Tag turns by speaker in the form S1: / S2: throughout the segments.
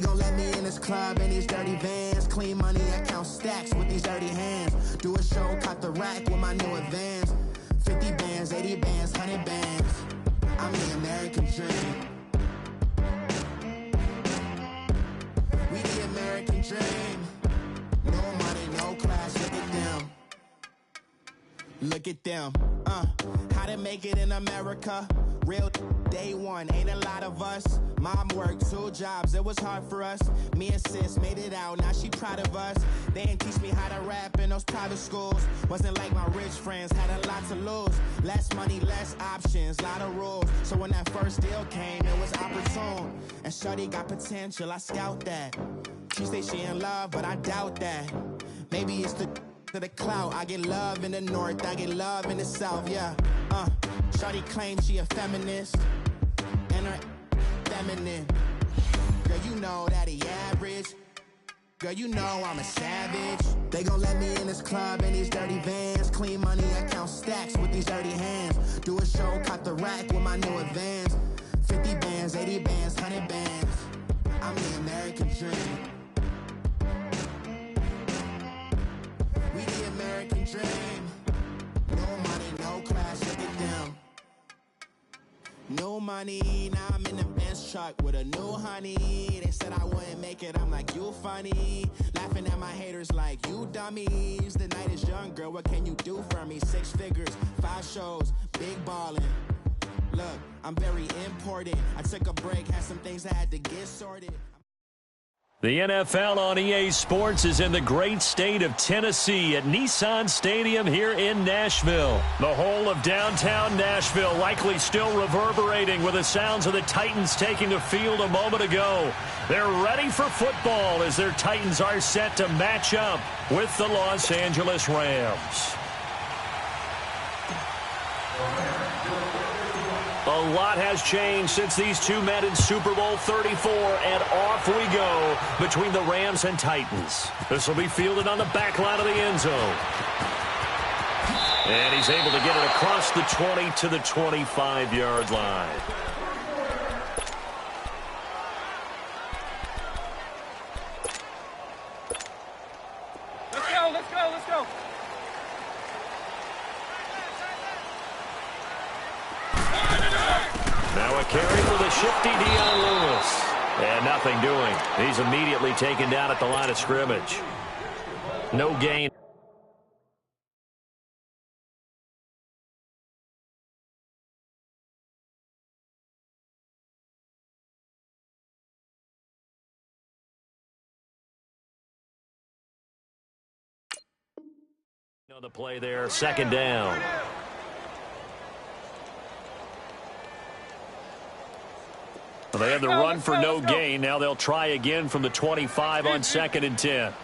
S1: They gon' let me in this club in these dirty vans. Clean money, I count stacks with these dirty hands. Do a show, cut the rack with my new advance. 50 bands, 80 bands, 100 bands. I'm the American dream. We the American dream. No money, no class, look at them. Look at them, how to make it in America. Real day one, ain't a lot of us. Mom worked 2 jobs, it was hard for us. Me and sis made it out, now she proud of us. They ain't teach me how to rap in those private schools. Wasn't like my rich friends, had a lot to lose. Less money, less options, lot of rules. So when that first deal came, it was opportune. And shorty got potential, I scout that. She say she in love, but I doubt that. Maybe it's to the clout. I get love in the north, I get love in the south, yeah. Shorty claims she a feminist, and her feminine. Girl, you know that he average. Girl, you know I'm a savage. They gon' let me in this club in these dirty vans. Clean money, I count stacks with these dirty hands. Do a show, cut the rack with my new advance. 50 bands, 80 bands, 100 bands. I'm the American dream. We the American dream. No money, no class, look at them. No money, now I'm in the Benz truck with a new honey. They said I wouldn't make it, I'm like, you funny. Laughing at my haters like, you dummies. The night is young, girl, what can you do for me? 6 figures, 5 shows, big ballin'. Look, I'm very important. I took a break, had some things I had to get sorted.
S2: The NFL on EA Sports is in the great state of Tennessee at Nissan Stadium here in Nashville. The whole of downtown Nashville likely still reverberating with the sounds of the Titans taking the field a moment ago. They're ready for football as their Titans are set to match up with the Los Angeles Rams. A lot has changed since these two met in Super Bowl 34, and off we go between the Rams and Titans. This will be fielded on the back line of the end zone. And he's able to get it across the 20 to the 25-yard line.
S3: Let's go.
S2: Now a carry for the shifty Dion Lewis. And nothing doing. He's immediately taken down at the line of scrimmage. No gain. The play there, 2nd down. Well, they had the run for no gain. Now they'll try again from the 25 on 2nd and 10.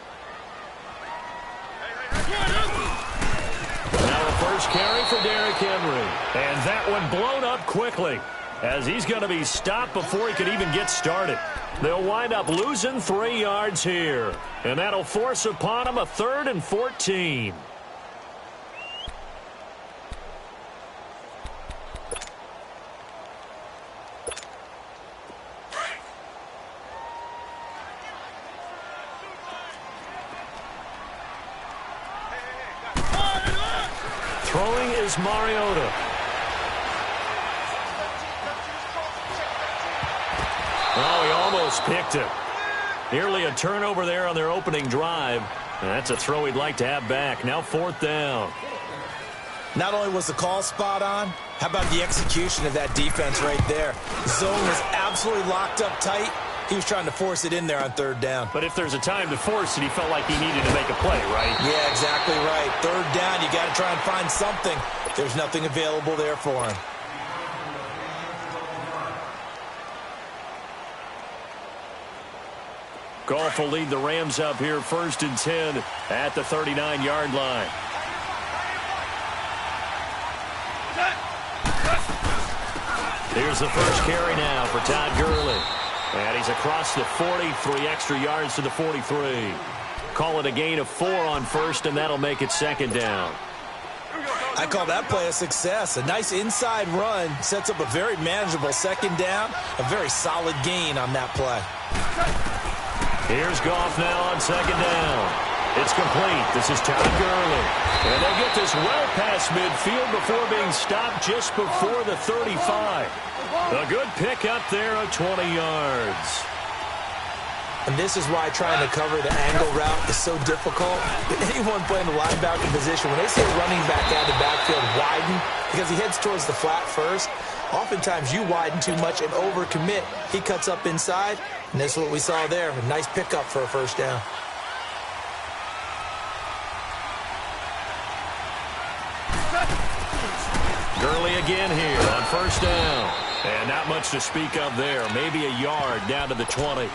S2: Now a first carry for Derrick Henry. And that one blown up quickly as he's going to be stopped before he could even get started. They'll wind up losing 3 yards here. And that'll force upon him a 3rd and 14. Throwing is Mariota. Oh, he almost picked it. Nearly a turnover there on their opening drive. And that's a throw he'd like to have back. Now 4th down.
S4: Not only was the call spot on, how about the execution of that defense right there? The zone was absolutely locked up tight. He was trying to force it in there on 3rd down.
S2: But if there's a time to force it, he felt like he needed to make a play, right?
S4: Yeah, exactly right. 3rd down, you got to try and find something. There's nothing available there for him.
S2: Goff will lead the Rams up here 1st and 10 at the 39-yard line. Here's the first carry now for Todd Gurley. And he's across the 40, 3 extra yards to the 43. Call it a gain of 4 on 1st, and that'll make it 2nd down.
S4: I call that play a success. A nice inside run sets up a very manageable 2nd down. A very solid gain on that play.
S2: Here's Goff now on second down. It's complete. This is Todd Gurley. And they'll get this well past midfield before being stopped just before the 35. A good pick up there of 20 yards.
S4: And this is why trying to cover the angle route is so difficult. Anyone playing the linebacker position, when they see a running back out of the backfield widen because he heads towards the flat first, oftentimes you widen too much and overcommit. He cuts up inside, and that's what we saw there. A nice pickup for a first down.
S2: Gurley again here on first down. And not much to speak of there. Maybe a yard down to the 20.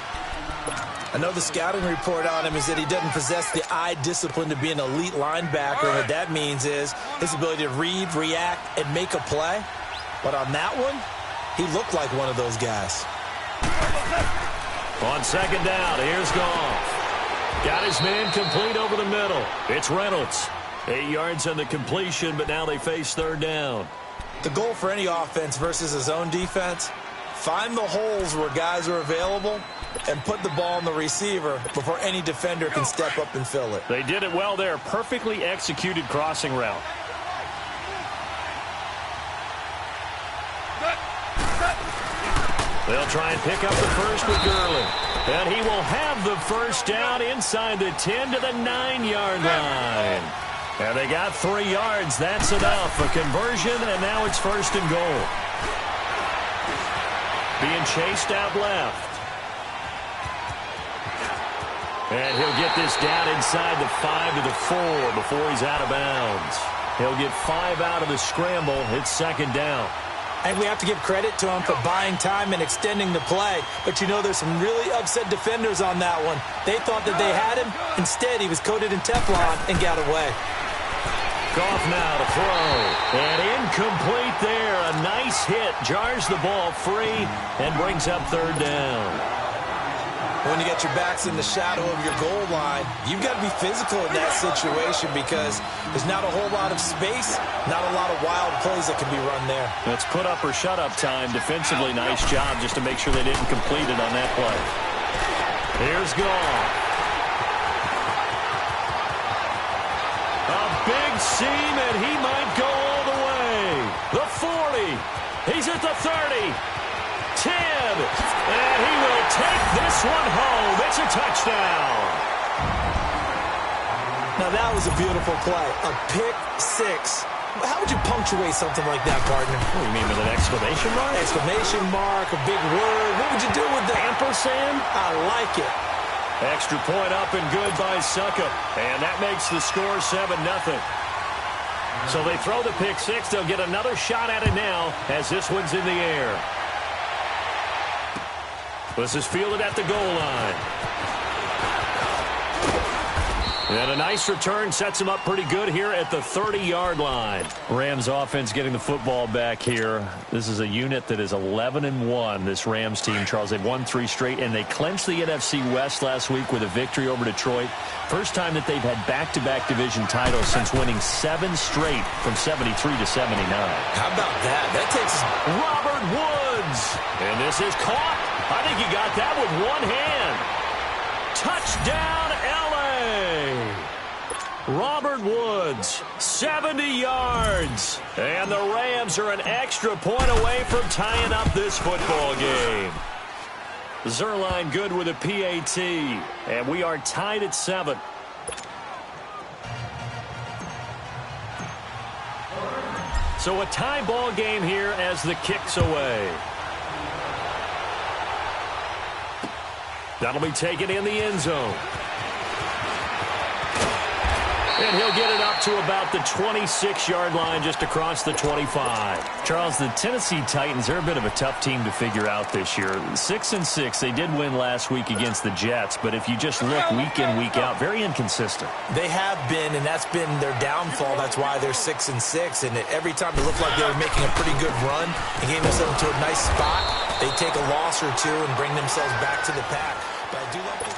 S4: I know the scouting report on him is that he doesn't possess the eye discipline to be an elite linebacker. What that means is his ability to read, react, and make a play. But on that one, he looked like one of those guys.
S2: On second down, here's Goff. Got his man complete over the middle. It's Reynolds. 8 yards on the completion, but now they face third down.
S4: The goal for any offense versus his own defense, find the holes where guys are available and put the ball on the receiver before any defender can step up and fill it.
S2: They did it well there. Perfectly executed crossing route. They'll try and pick up the first with Gurley. And he will have the first down inside the 10 to the 9-yard line. And they got 3 yards. That's enough. A conversion, and now it's first and goal. Being chased out left. And he'll get this down inside the 5 to the 4 before he's out of bounds. He'll get 5 out of the scramble. It's second down.
S4: And we have to give credit to him for buying time and extending the play. But you know, there's some really upset defenders on that one. They thought that they had him. Instead, he was coated in Teflon and got away.
S2: Goff now to throw. And incomplete there. A nice hit. Jars the ball free and brings up third down.
S4: When you get your backs in the shadow of your goal line, you've got to be physical in that situation because there's not a whole lot of space, not a lot of wild plays that can be run there.
S2: It's put up or shut up time. Defensively, nice job just to make sure they didn't complete it on that play. Here's Goff. A big seam, and he might go all the way. The 40. He's at the 30. 10, and he will take this one home. It's a touchdown.
S4: Now that was a beautiful play, a pick six. How would you punctuate something like that, partner?
S2: What do you mean, with an exclamation mark?
S4: Exclamation mark, a big word. What would you do with that?
S2: Ampersand?
S4: I like it.
S2: Extra point up and good by Suckup, and that makes the score 7-0. So they throw the pick six. They'll get another shot at it now as this one's in the air. This is fielded at the goal line. And a nice return sets him up pretty good here at the 30-yard line. Rams offense getting the football back here. This is a unit that is 11-1, this Rams team, Charles. They've won 3 straight, and they clinched the NFC West last week with a victory over Detroit. First time that they've had back-to-back division titles since winning 7 straight from 73 to 79.
S4: How about that? That takes
S2: Robert Woods. And this is caught. I think he got that with one hand. Touchdown, L.A. Robert Woods, 70 yards. And the Rams are an extra point away from tying up this football game. Zerline good with a PAT. And we are tied at 7. So a tie ball game here as the kick's away. That'll be taken in the end zone. And he'll get it up to about the 26-yard line, just across the 25. Charles, the Tennessee Titans are a bit of a tough team to figure out this year. 6-6. They did win last week against the Jets, but if you just look week in, week out, very inconsistent.
S4: They have been, and that's been their downfall. That's why they're 6-6. And every time it looked like they were making a pretty good run and getting themselves into a nice spot, they take a loss or two and bring themselves back to the pack. But I do like this.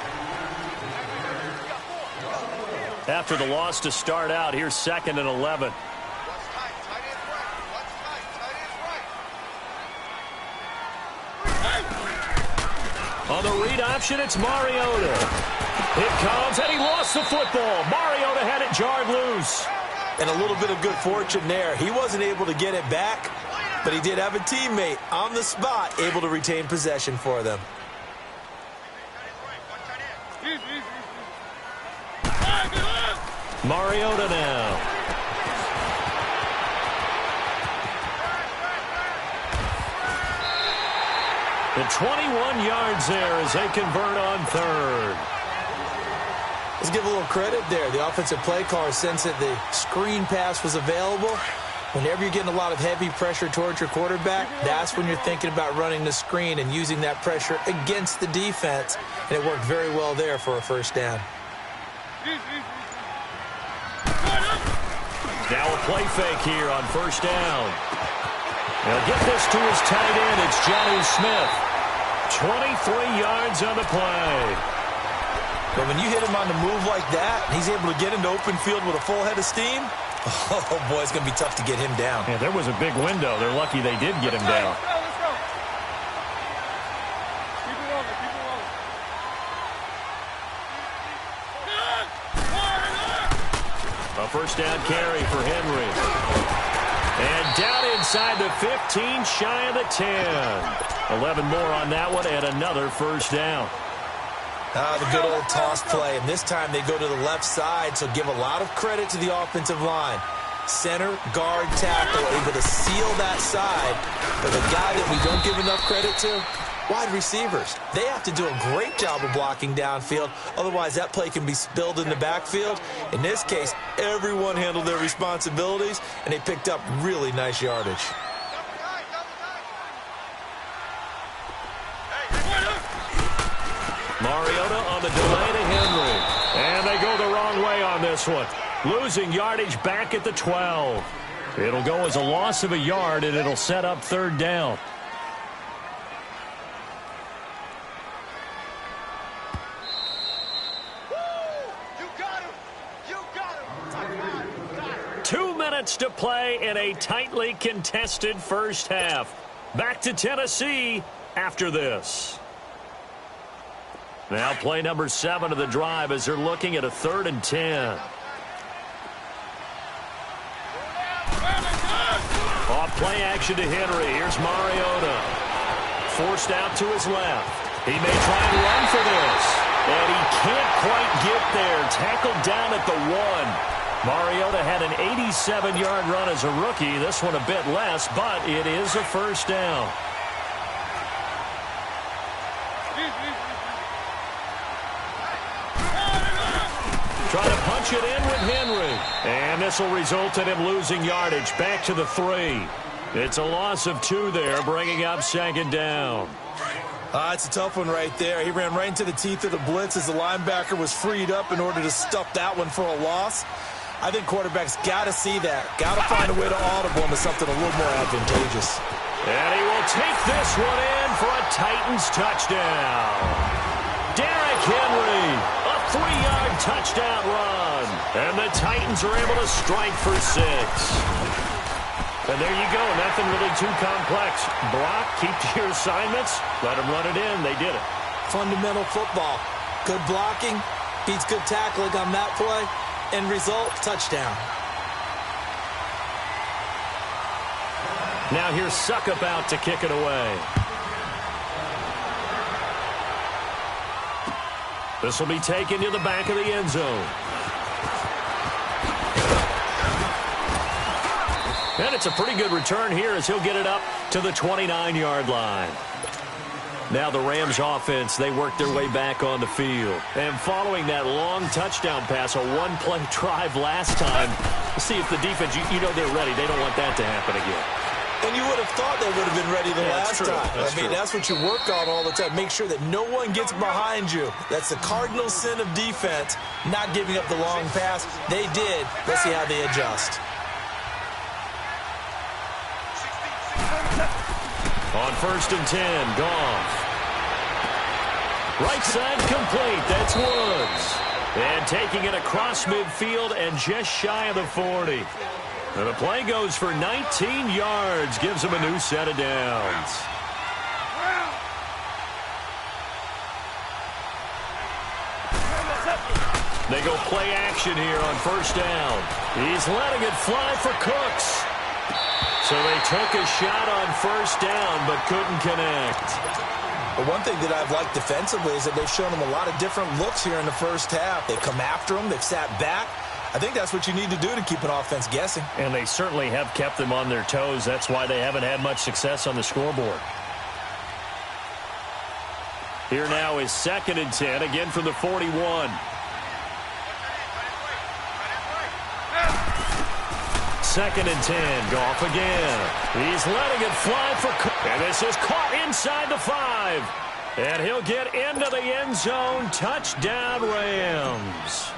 S2: After the loss to start out, here's 2nd and 11. On the read option, it's Mariota. It comes, and he lost the football. Mariota had it jarred loose.
S4: And a little bit of good fortune there. He wasn't able to get it back, but he did have a teammate on the spot able to retain possession for them.
S2: Mariota now. The 21 yards there as they convert on third.
S4: Let's give a little credit there. The offensive play caller sensed that the screen pass was available. Whenever you're getting a lot of heavy pressure towards your quarterback, that's when you're thinking about running the screen and using that pressure against the defense. And it worked very well there for a first down.
S2: Now a play fake here on first down. They'll get this to his tight end. It's Johnny Smith. 23 yards on the play.
S4: But when you hit him on the move like that, he's able to get into open field with a full head of steam. Oh, boy, it's going to be tough to get him down.
S2: Yeah, there was a big window. They're lucky they did get him down.
S3: Let's go. Keep it rolling. Keep it rolling.
S2: A first down carry for Henry. And down inside the 15, shy of the 10. 11 more on that one and another first down.
S4: The good old toss play. And this time they go to the left side, so give a lot of credit to the offensive line. Center, guard, tackle, able to seal that side. But the guy that we don't give enough credit to, wide receivers. They have to do a great job of blocking downfield. Otherwise, that play can be spilled in the backfield. In this case, everyone handled their responsibilities, and they picked up really nice yardage.
S2: Mariota on the delay to Henry. And they go the wrong way on this one. Losing yardage back at the 12. It'll go as a loss of a yard, and it'll set up third down.
S3: You got him. You got him.
S2: 2 minutes to play in a tightly contested first half. Back to Tennessee after this. Now play number 7 of the drive as they're looking at a 3rd and 10. Off play action to Henry. Here's Mariota. Forced out to his left. He may try and run for this. And he can't quite get there. Tackled down at the 1. Mariota had an 87-yard run as a rookie. This one a bit less, but it is a first down. Trying to punch it in with Henry. And this will result in him losing yardage back to the 3. It's a loss of 2 there, bringing up 2nd down.
S4: It's a tough one right there. He ran right into the teeth of the blitz as the linebacker was freed up in order to stuff that one for a loss. I think quarterbacks got to see that. Got to find a way to audible into something a little more advantageous.
S2: And he will take this one in for a Titans touchdown. Derrick Henry, a 3-yard touchdown run. And the Titans are able to strike for 6. And there you go. Nothing really too complex. Block, keep to your assignments, let them run it in. They did it.
S4: Fundamental football. Good blocking beats good tackling on that play. End result, touchdown.
S2: Now here's Suckup out to kick it away. This will be taken to the back of the end zone. And it's a pretty good return here as he'll get it up to the 29-yard line. Now the Rams offense, they work their way back on the field. And following that long touchdown pass, a one-play drive last time, see if the defense, you know they're ready. They don't want that to happen again.
S4: And you would have thought they would have been ready the last time. That's what you work on all the time. Make sure that no one gets behind you. That's the cardinal sin of defense, not giving up the long pass. They did. Let's see how they adjust.
S2: On 1st and 10, Goff. Right side complete. That's Woods. And taking it across midfield and just shy of the 40. And the play goes for 19 yards. Gives him a new set of downs. They go play action here on first down. He's letting it fly for Cooks. So they took a shot on first down but couldn't connect.
S4: But one thing that I've liked defensively is that they've shown them a lot of different looks here in the first half. They've come after them. They've sat back. I think that's what you need to do to keep an offense guessing.
S2: And they certainly have kept them on their toes. That's why they haven't had much success on the scoreboard. Here now is 2nd and 10, again from the 41. Second and 10, Goff again. He's letting it fly for Cook. And this is caught inside the 5. And he'll get into the end zone. Touchdown, Rams.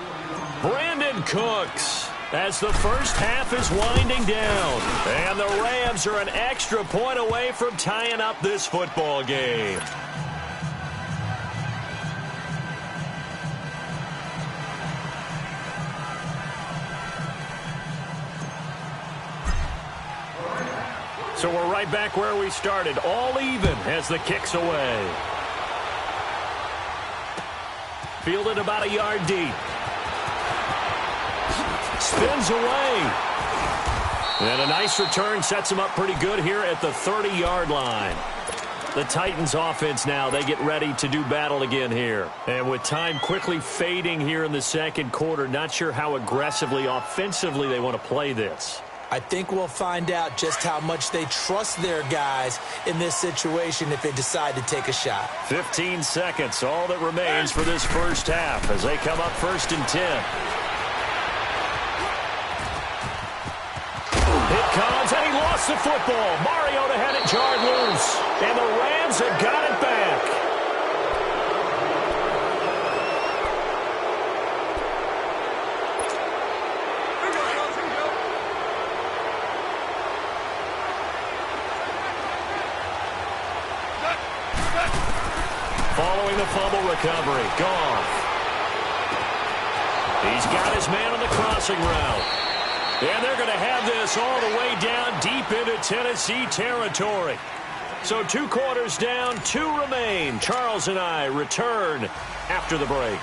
S2: Brandon Cooks as the first half is winding down. And the Rams are an extra point away from tying up this football game. So we're right back where we started, all even as the kick's away. Fielded about a yard deep. Spins away. And a nice return sets him up pretty good here at the 30-yard line. The Titans offense now, they get ready to do battle again here. And with time quickly fading here in the second quarter, not sure how aggressively, offensively they want to play this.
S4: I think we'll find out just how much they trust their guys in this situation if they decide to take a shot.
S2: 15 seconds, all that remains for this first half as they come up 1st and 10. It comes, and he lost the football. Mariota had it jarred loose, and the Rams have got it back. Following the fumble recovery, Goff. He's got his man on the crossing route. And they're going to have this all the way down deep into Tennessee territory. So 2 quarters down, 2 remain. Charles and I return after the break.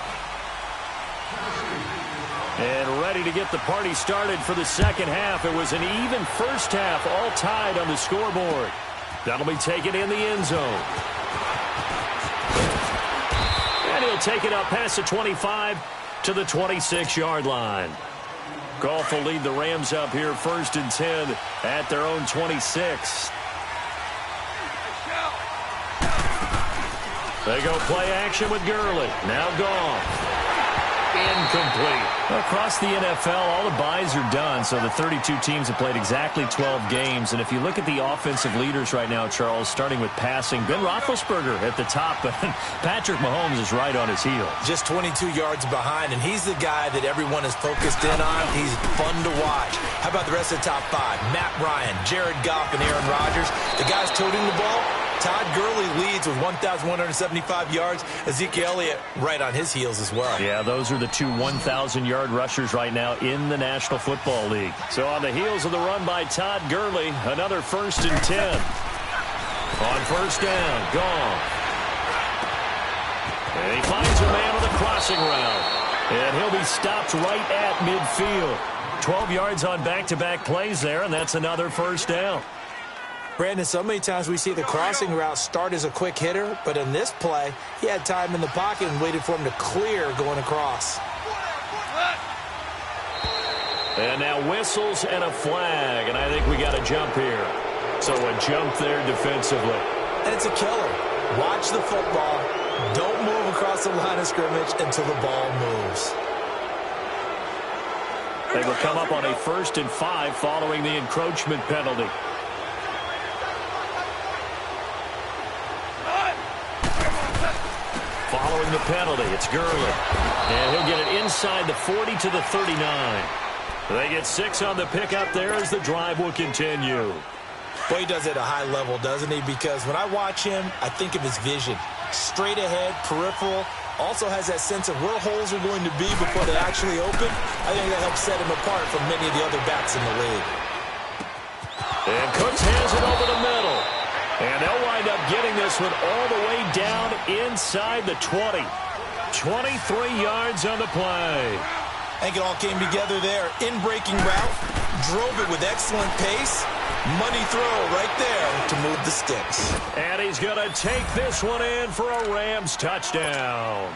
S2: And ready to get the party started for the second half. It was an even first half, all tied on the scoreboard. That'll be taken in the end zone. And he'll take it up past the 25 to the 26-yard line. Goff will lead the Rams up here 1st and 10 at their own 26. They go play action with Gurley. Now Goff. Incomplete. Across the NFL, all the byes are done, so the 32 teams have played exactly 12 games. And if you look at the offensive leaders right now, Charles, starting with passing, Ben Roethlisberger at the top, but Patrick Mahomes is right on his heels.
S4: Just 22 yards behind, and he's the guy that everyone is focused in on. He's fun to watch. How about the rest of the top 5? Matt Ryan, Jared Goff, and Aaron Rodgers. The guys toting the ball. Todd Gurley leads with 1,175 yards. Ezekiel Elliott right on his heels as well.
S2: Yeah, those are the 2 1,000-yard rushers right now in the National Football League. So on the heels of the run by Todd Gurley, another 1st and 10. On first down, Goff. And he finds a man on the crossing route. And he'll be stopped right at midfield. 12 yards on back-to-back plays there, and that's another first down.
S4: Brandon, so many times we see the crossing route start as a quick hitter, but in this play, he had time in the pocket and waited for him to clear going across.
S2: And now whistles and a flag, and I think we got a jump here. So a jump there defensively.
S4: And it's a killer. Watch the football. Don't move across the line of scrimmage until the ball moves.
S2: They will come up on a 1st and 5 following the encroachment penalty. Following the penalty, it's Gurley. And he'll get it inside the 40 to the 39. They get 6 on the pickup there as the drive will continue.
S4: Well, he does it at a high level, doesn't he? Because when I watch him, I think of his vision. Straight ahead, peripheral. Also has that sense of where holes are going to be before they actually open. I think that helps set him apart from many of the other backs in the league.
S2: And Cooks has it over the middle. And they'll wind up getting this one all the way down inside the 20. 23 yards on the play.
S4: I think it all came together there. In-breaking route, drove it with excellent pace. Money throw right there to move the sticks.
S2: And he's going to take this one in for a Rams touchdown.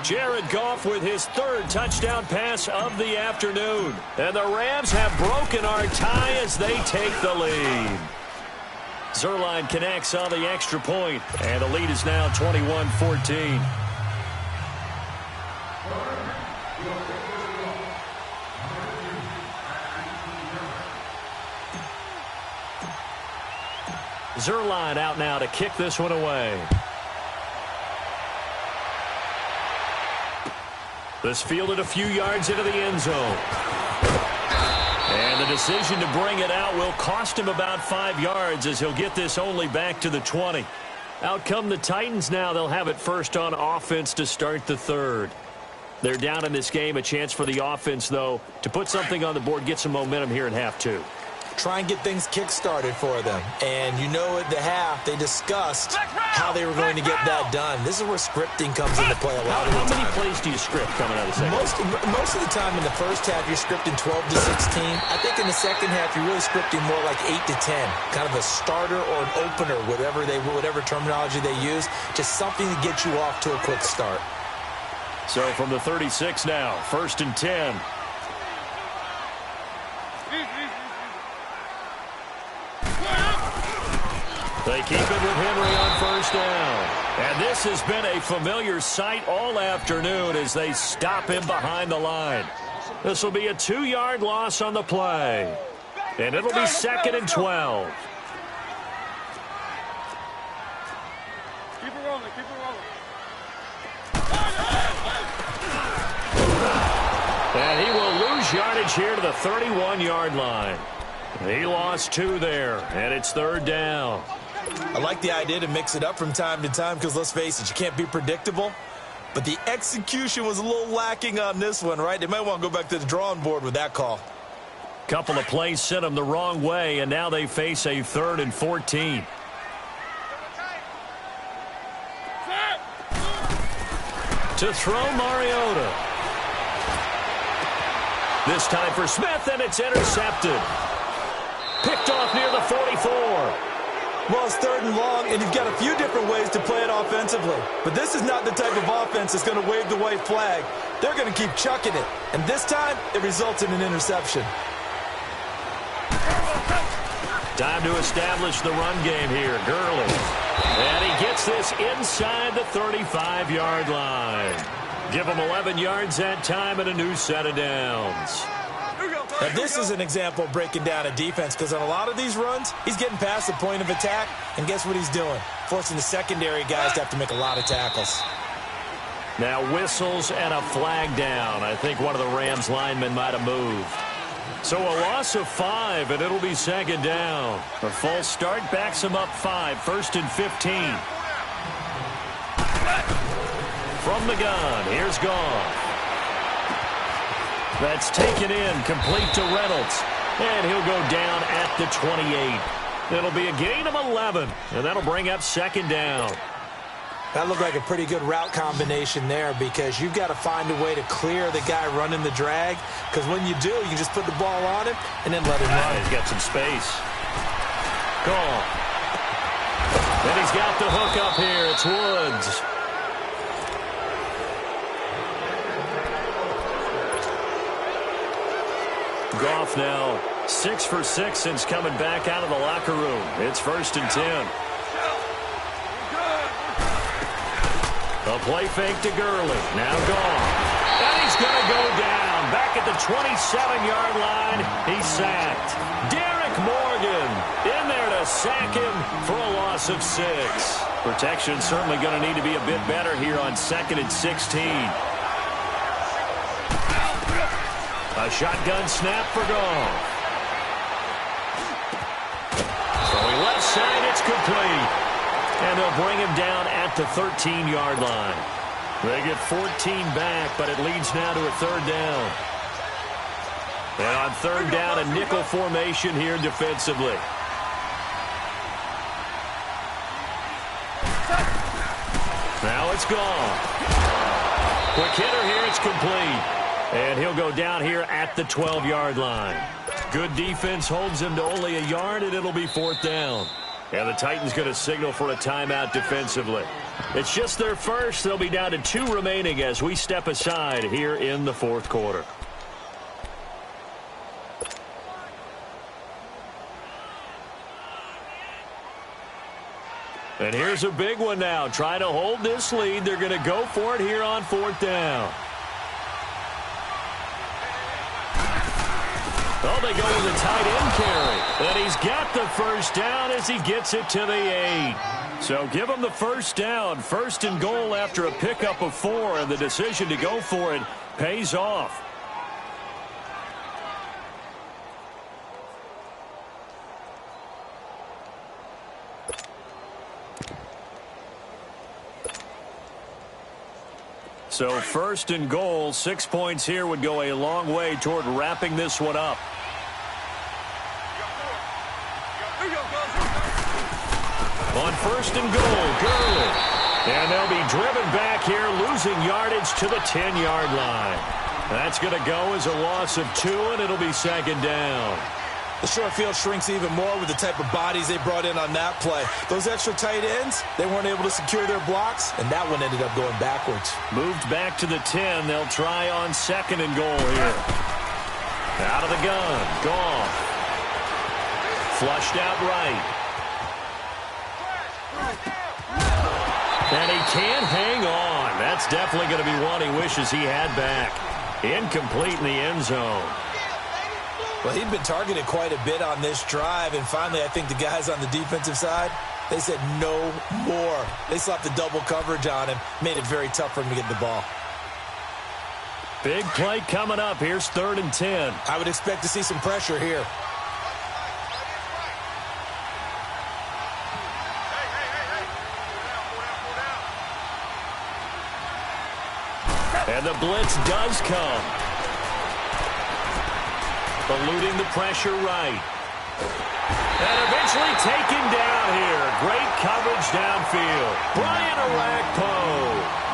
S2: Jared Goff with his third touchdown pass of the afternoon. And the Rams have broken our tie as they take the lead. Zuerlein connects on the extra point, and the lead is now 21-14. Zuerlein out now to kick this one away. This fielded a few yards into the end zone. And the decision to bring it out will cost him about 5 yards as he'll get this only back to the 20. Out come the Titans now. They'll have it first on offense to start the third. They're down in this game. A chance for the offense, though, to put something on the board, get some momentum here in half two.
S4: Try and get things kick-started for them. And you know at the half, they discussed how they were going to get that done. This is where scripting comes into play a lot of the time.
S2: How many plays do you script coming out of the second half?
S4: Most of the time in the first half, you're scripting 12 to 16. I think in the second half, you're really scripting more like 8 to 10. Kind of a starter or an opener, whatever terminology they use. Just something to get you off to a quick start.
S2: So from the 36 now, 1st and 10. They keep it with Henry on first down. And this has been a familiar sight all afternoon as they stop him behind the line. This will be a 2-yard loss on the play. And it'll be 2nd and 12.
S3: Keep it rolling, keep it rolling.
S2: And he will lose yardage here to the 31-yard line. He lost 2 there, and it's 3rd down.
S4: I like the idea to mix it up from time to time because, let's face it, you can't be predictable. But the execution was a little lacking on this one, right? They might want to go back to the drawing board with that call.
S2: Couple of plays sent them the wrong way, and now they face a 3rd and 14. To throw Mariota. This time for Smith, and it's intercepted. Picked off near the 44.
S4: Well, it's 3rd and long, and you've got a few different ways to play it offensively. But this is not the type of offense that's going to wave the white flag. They're going to keep chucking it. And this time, it results in an interception.
S2: Time to establish the run game here. Gurley. And he gets this inside the 35-yard line. Give him 11 yards that time and a new set of downs.
S4: Now, this is an example of breaking down a defense because on a lot of these runs, he's getting past the point of attack, and guess what he's doing? Forcing the secondary guys to have to make a lot of tackles.
S2: Now whistles and a flag down. I think one of the Rams linemen might have moved. So a loss of 5, and it'll be 2nd down. A false start backs him up 5, 1st and 15. From the gun, here's Goff. That's taken in, complete to Reynolds. And he'll go down at the 28. It'll be a gain of 11, and that'll bring up 2nd down.
S4: That looked like a pretty good route combination there because you've got to find a way to clear the guy running the drag because when you do, you can just put the ball on him and then let him run.
S2: He's got some space. Goff. And he's got the hook up here. It's Woods. Goff now 6 for 6 since coming back out of the locker room. It's 1st and 10. A play fake to Gurley. Now Goff. And he's going to go down. Back at the 27-yard line. He's sacked. Derek Morgan in there to sack him for a loss of 6. Protection certainly going to need to be a bit better here on 2nd and 16. A shotgun snap for Goff. Throwing left side, it's complete. And they'll bring him down at the 13-yard line. They get 14 back, but it leads now to a 3rd down. And on 3rd down, a nickel formation here defensively. Now it's Goff. Quick hitter here, it's complete. And he'll go down here at the 12-yard line. Good defense holds him to only a yard, and it'll be 4th down. And the Titans going to signal for a timeout defensively. It's just their first. They'll be down to 2 remaining as we step aside here in the 4th quarter. And here's a big one now. Trying to hold this lead. They're going to go for it here on 4th down. Oh, they go with a tight end carry. And he's got the first down as he gets it to the 8. So give him the first down. 1st and goal after a pickup of 4. And the decision to go for it pays off. So 1st and goal, 6 points here would go a long way toward wrapping this one up. On 1st and goal, Gurley. And they'll be driven back here, losing yardage to the 10-yard line. That's going to go as a loss of 2, and it'll be 2nd down.
S4: The short field shrinks even more with the type of bodies they brought in on that play. Those extra tight ends, they weren't able to secure their blocks, and that one ended up going backwards.
S2: Moved back to the 10. They'll try on 2nd and goal here. Out of the gun. Goff. Flushed out right. And he can't hang on. That's definitely going to be one he wishes he had back. Incomplete in the end zone.
S4: Well, he'd been targeted quite a bit on this drive, and finally I think the guys on the defensive side, they said no more. They slapped the double coverage on him, made it very tough for him to get the ball.
S2: Big play coming up. Here's 3rd and 10.
S4: I would expect to see some pressure here.
S2: And the blitz does come. Eluding the pressure right. And eventually taken down here. Great coverage downfield. Brian Orakpo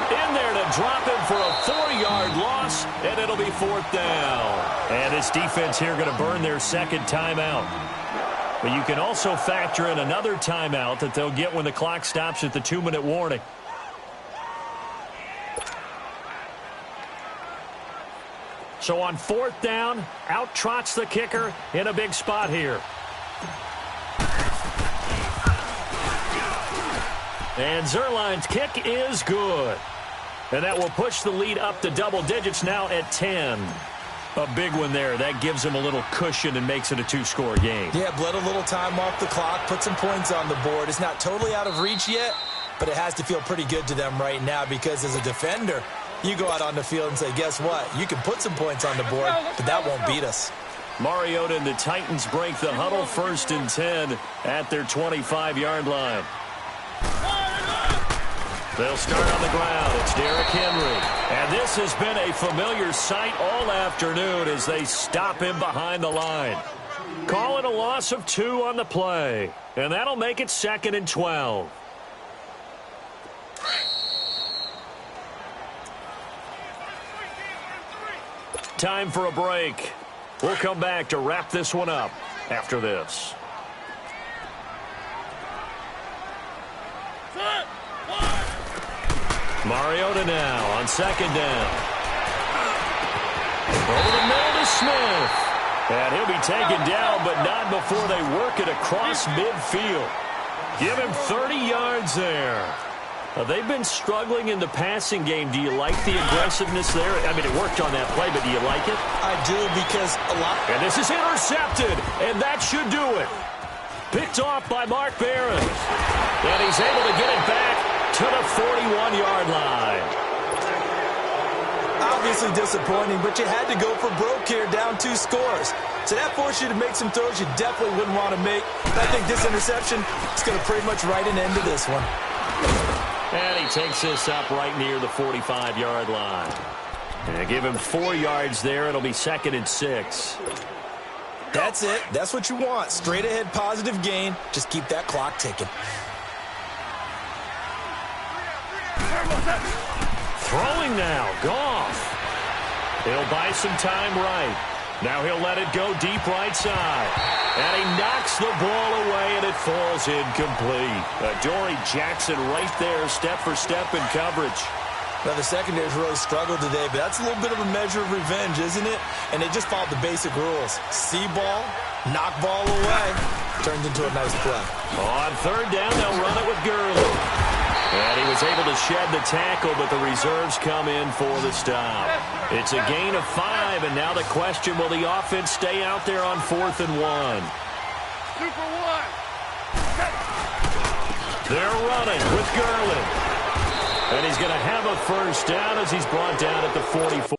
S2: in there to drop him for a 4-yard loss, and it'll be 4th down. And this defense here going to burn their 2nd timeout. But you can also factor in another timeout that they'll get when the clock stops at the 2-minute warning. So on 4th down, out trots the kicker in a big spot here. And Zerline's kick is good. And that will push the lead up to double digits now at 10. A big one there. That gives them a little cushion and makes it a 2-score game.
S4: Yeah, bled a little time off the clock, put some points on the board. It's not totally out of reach yet, but it has to feel pretty good to them right now because as a defender, you go out on the field and say, guess what? You can put some points on the board, but that won't beat us.
S2: Mariota and the Titans break the huddle. 1st and 10 at their 25-yard line. They'll start on the ground. It's Derrick Henry. And this has been a familiar sight all afternoon as they stop him behind the line. Call it a loss of 2 on the play. And that'll make it 2nd and 12. Time for a break. We'll come back to wrap this one up after this. Mariota now on 2nd down. Over the middle to Smith. And he'll be taken down, but not before they work it across midfield. Give him 30 yards there. They've been struggling in the passing game. Do you like the aggressiveness there? I mean, it worked on that play, but do you like it?
S4: I do because a lot.
S2: And this is intercepted, and that should do it. Picked off by Mark Barron. And he's able to get it back to the 41-yard line.
S4: Obviously disappointing, but you had to go for broke here, down 2 scores. So that forced you to make some throws you definitely wouldn't want to make. I think this interception is going to pretty much write an end to this one.
S2: And he takes this up right near the 45-yard line. And give him 4 yards there. It'll be 2nd and 6.
S4: That's it. That's what you want. Straight ahead positive gain. Just keep that clock ticking.
S2: Throwing now, Goff. He'll buy some time right. Now he'll let it go deep right side. And he knocks the ball away, and it falls incomplete. Dory Jackson right there, step for step in coverage.
S4: Now, the secondary's really struggled today, but that's a little bit of a measure of revenge, isn't it? And they just followed the basic rules. See ball, knock ball away. Turns into a nice play.
S2: On third down, they'll run it with Gurley. And he was able to shed the tackle, but the reserves come in for the stop. It's a gain of 5, and now the question, will the offense stay out there on 4th and 1?
S3: Super one.
S2: They're running with Gurley. And he's going to have a first down as he's brought down at the 44.